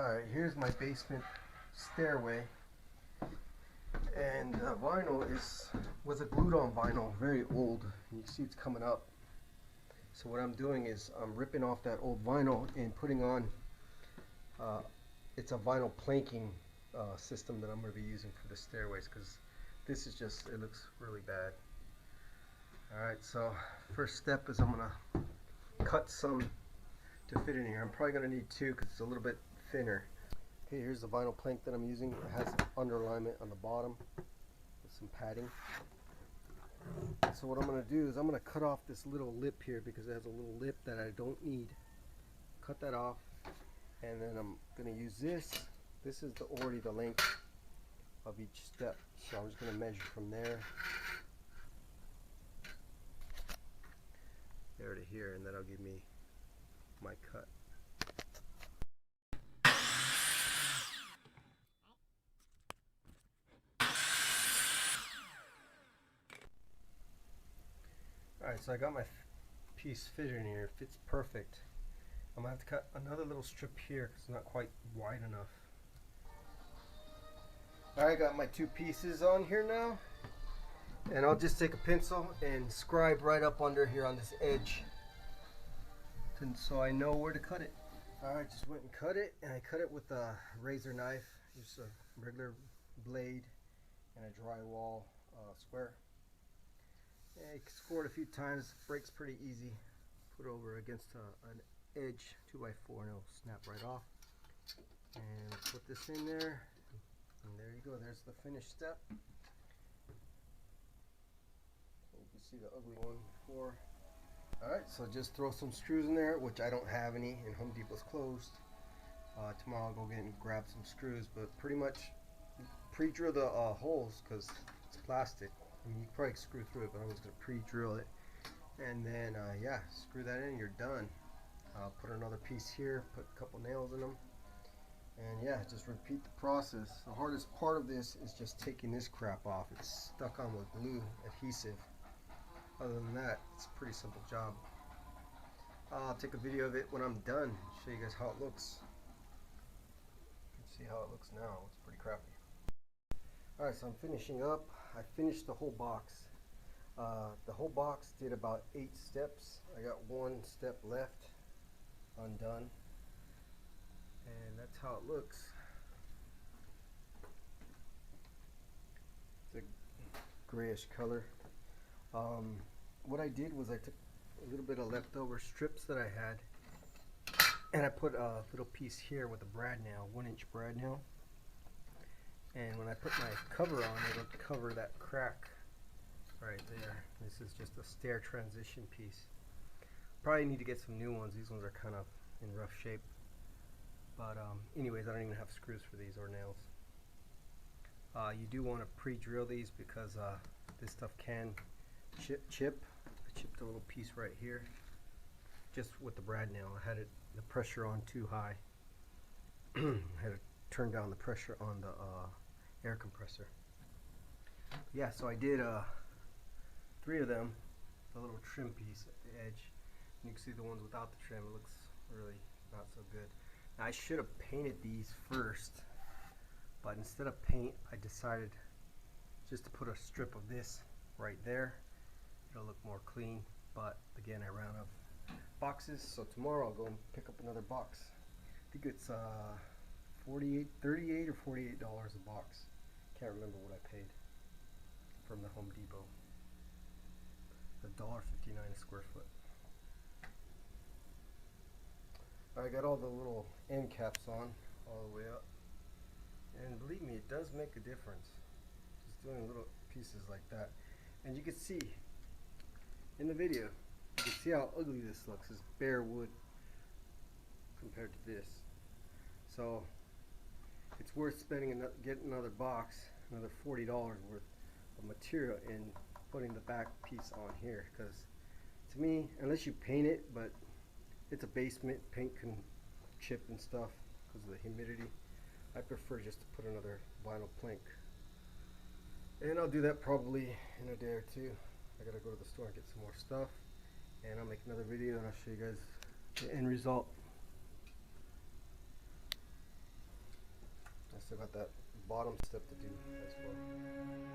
Alright, here's my basement stairway, and the vinyl was a glued on vinyl, very old. You can see it's coming up. So what I'm doing is I'm ripping off that old vinyl and putting on, it's a vinyl planking system that I'm going to be using for the stairways, because this is just, it looks really bad. Alright, so first step is I'm going to cut some to fit in here. I'm probably going to need two because it's a little bit thinner. Okay, here's the vinyl plank that I'm using. It has underlayment on the bottom with some padding. So what I'm going to do is I'm going to cut off this little lip here because it has a little lip that I don't need. Cut that off, and then I'm going to use this. This is already the length of each step, so I'm just going to measure from there to here, and that'll give me my cut. Alright, so I got my piece fitted in here. It fits perfect. I'm going to have to cut another little strip here because it's not quite wide enough. Alright, I got my two pieces on here now. And I'll just take a pencil and scribe right up under here on this edge, so I know where to cut it. Alright, just went and cut it, and I cut it with a razor knife. Just a regular blade and a drywall square. Yeah, you can score it a few times, breaks pretty easy. Put it over against an edge, 2x4, and it'll snap right off. And put this in there, and there you go, there's the finished step. You can see the ugly one before. Alright, so just throw some screws in there, which I don't have any, and Home Depot's closed. Tomorrow I'll go get and grab some screws, but pretty much pre-drill the holes because it's plastic. I mean, you can probably screw through it, but I'm just going to pre-drill it. And then, yeah, screw that in, you're done. Put another piece here, put a couple nails in them. And yeah, just repeat the process. The hardest part of this is just taking this crap off. It's stuck on with glue adhesive. Other than that, it's a pretty simple job. I'll take a video of it when I'm done, show you guys how it looks. You can see how it looks now. It's pretty crappy. Alright, so I'm finishing up. I finished the whole box. The whole box did about 8 steps. I got one step left undone. And that's how it looks. It's a grayish color. What I did was I took a little bit of leftover strips that I had, and I put a little piece here with a brad nail, 1-inch brad nail. And when I put my cover on, it'll cover that crack right there. This is just a stair transition piece. Probably need to get some new ones. These ones are kind of in rough shape. But anyways, I don't even have screws for these or nails. You do want to pre-drill these because this stuff can chip. I chipped a little piece right here just with the brad nail. I had the pressure on too high. I had to turn down the pressure on the air compressor. Yeah, so I did 3 of them, the little trim piece at the edge. And you can see the ones without the trim, it looks really not so good. Now, I should have painted these first, but instead of paint, I decided just to put a strip of this right there. It'll look more clean, but again, I ran out of boxes, so tomorrow I'll go and pick up another box. I think it's $38 or $48 a box. Can't remember what I paid from the Home Depot. $1.59 a square foot. I got all the little end caps on all the way up, and believe me, it does make a difference just doing little pieces like that. And you can see in the video, you can see how ugly this looks. It's bare wood compared to this, so it's worth spending getting another box, another $40 worth of material, and putting the back piece on here, because to me, unless you paint it, but it's a basement, paint can chip and stuff because of the humidity. I prefer just to put another vinyl plank. And I'll do that probably in a day or two. I gotta go to the store and get some more stuff, and I'll make another video and I'll show you guys the end result. still got that bottom step to do as well.